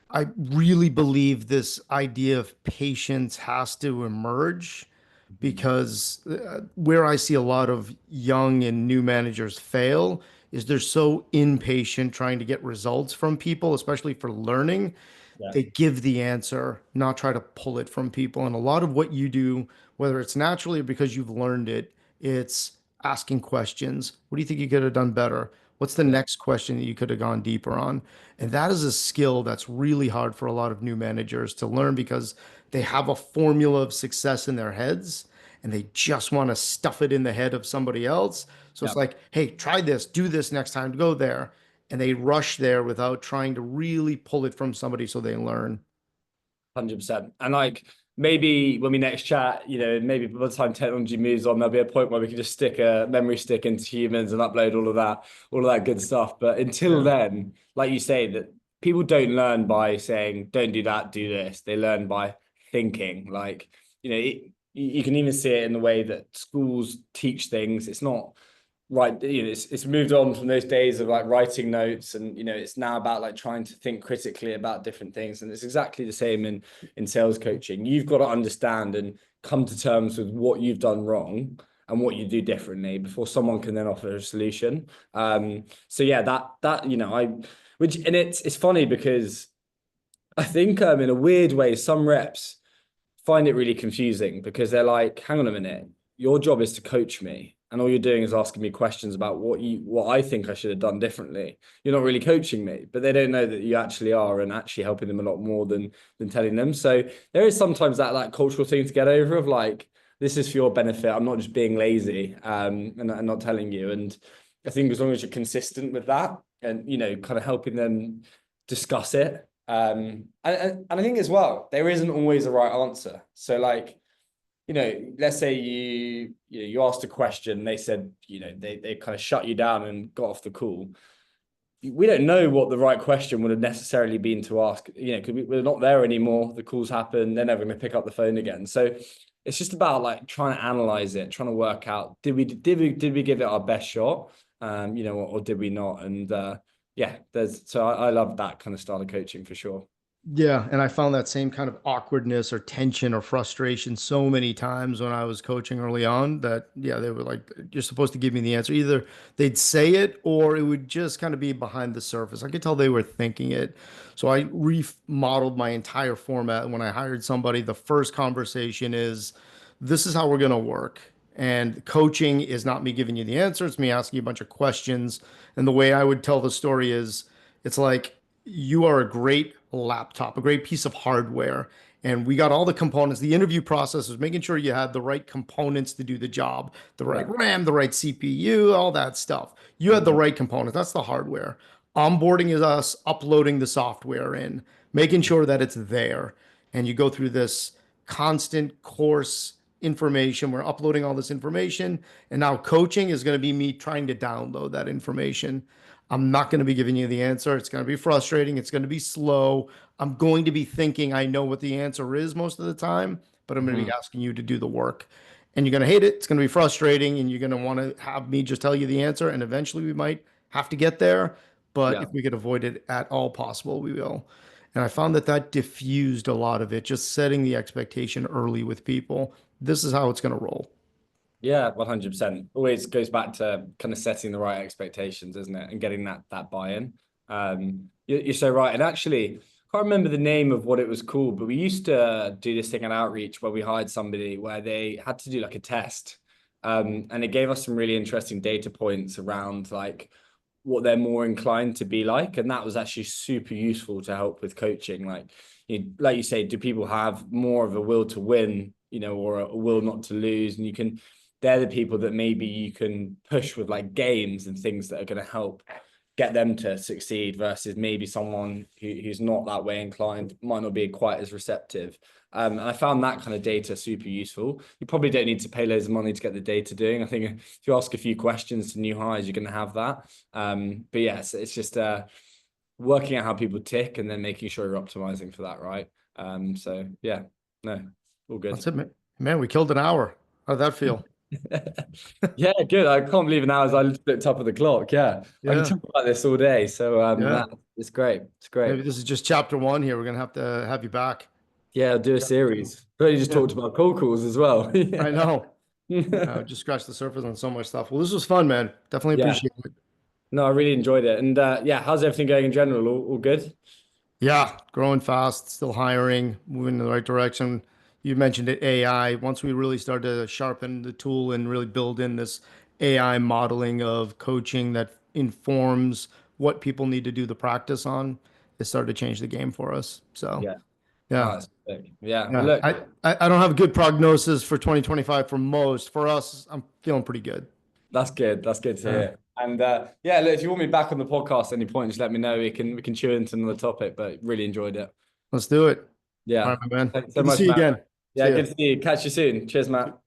I really believe this idea of patience has to emerge Mhm. because where I see a lot of young and new managers fail is they're so impatient trying to get results from people, especially for learning. Yeah. They give the answer, not try to pull it from people. And a lot of what you do, whether it's naturally or because you've learned it, it's asking questions. What do you think you could have done better? What's the Yeah. next question that you could have gone deeper on? And that is a skill that's really hard for a lot of new managers to learn because they have a formula of success in their heads and they just want to stuff it in the head of somebody else. So it's Yeah. like, hey, try this, do this next time, go there. And they rush there without trying to really pull it from somebody so they learn. 100%. And like maybe when we next chat, maybe by the time technology moves on, there'll be a point where we can just stick a memory stick into humans and upload all of that good stuff. But until Yeah. then, like you say, that people don't learn by saying, don't do that, do this. They learn by thinking. Like, you can even see it in the way that schools teach things. It's not right, it's moved on from those days of like writing notes, and it's now about like trying to think critically about different things. And it's exactly the same in sales coaching. You've got to understand and come to terms with what you've done wrong and what you do differently before someone can then offer a solution. So yeah, that I which and it's funny because I think in a weird way some reps find it really confusing because they're like, hang on a minute, your job is to coach me. And all you're doing is asking me questions about what I think I should have done differently. You're not really coaching me, but they don't know that you actually are and actually helping them a lot more than telling them. So there is sometimes that cultural thing to get over of like, this is for your benefit. I'm not just being lazy and not telling you. And I think as long as you're consistent with that and kind of helping them discuss it, and I think as well, there isn't always a right answer. So like, let's say you asked a question, they said, they kind of shut you down and got off the call. We don't know what the right question would have necessarily been to ask, because we're not there anymore. The calls happen, they're never going to pick up the phone again. So it's just about like trying to analyze it, trying to work out, did we give it our best shot? Or did we not? And yeah, I love that kind of style of coaching for sure. Yeah, and I found that same kind of awkwardness or tension or frustration so many times when I was coaching early on that, yeah, they were like, you're supposed to give me the answer. Either they'd say it or it would just kind of be behind the surface. I could tell they were thinking it. So I remodeled my entire format. When I hired somebody, the first conversation is, this is how we're going to work. And coaching is not me giving you the answer, it's me asking you a bunch of questions. And the way I would tell the story is, it's like, you are a great laptop, a great piece of hardware. And we got all the components. The interview process was making sure you had the right components to do the job, the right Yeah. RAM, the right CPU, all that stuff. You had the Mhm. right components. That's the hardware. Onboarding is us uploading the software in, making sure that it's there. And you go through this constant course information. We're uploading all this information. And now coaching is going to be me trying to download that information. I'm not going to be giving you the answer. It's going to be frustrating. It's going to be slow. I'm going to be thinking I know what the answer is most of the time, but I'm going to be Mhm. asking you to do the work. And you're going to hate it. It's going to be frustrating. And you're going to want to have me just tell you the answer. And eventually we might have to get there. But Yeah. if we could avoid it at all possible, we will. And I found that that diffused a lot of it, just setting the expectation early with people. This is how it's going to roll. Yeah, 100%. Always goes back to kind of setting the right expectations, isn't it? And getting that buy-in. You're so right. And actually, I can't remember the name of what it was called, but we used to do this thing at Outreach where we hired somebody where they had to do like a test. And it gave us some really interesting data points around like what they're more inclined to be like. And that was actually super useful to help with coaching. Like you say, do people have more of a will to win, or a will not to lose? And they're the people that maybe you can push with like games and things that are going to help get them to succeed, versus maybe someone who's not that way inclined, might not be quite as receptive. And I found that kind of data super useful. You probably don't need to pay loads of money to get the data doing. I think if you ask a few questions to new hires, you're going to have that. But yes, it's just working out how people tick and then making sure you're optimizing for that, right? So yeah, no, all good. That's it, man. We killed an hour. How'd that feel? Yeah, good. I can't believe now as I looked at the top of the clock. Yeah, I can Yeah. talk about this all day. So Yeah. it's great. It's great. Maybe this is just chapter one here. We're gonna have to have you back. Yeah, I'll do a Chapter two. series. But you just Yeah, talked about cold calls as well. I Yeah. know. Just scratch the surface on so much stuff. Well, this was fun, man. Definitely Yeah. appreciate it. No, I really enjoyed it. And yeah, how's everything going in general? All good? Yeah, growing fast, still hiring, moving in the right direction. You mentioned it, AI. Once we really start to sharpen the tool and really build in this AI modeling of coaching that informs what people need to do the practice on, it started to change the game for us. So, Yeah. Oh, yeah. that's sick. Yeah. Well, Yeah, look, I don't have a good prognosis for 2025 for most. For us, I'm feeling pretty good. that's good. That's good to Yeah, hear. And yeah, look, if you want me back on the podcast at any point, just let me know. We can chew into another topic, but really enjoyed it. let's do it. All Yeah. right, my man. Thanks so Good to much, see you Matt. again. Yeah, See ya. good to see you. Catch you soon. Cheers, Matt.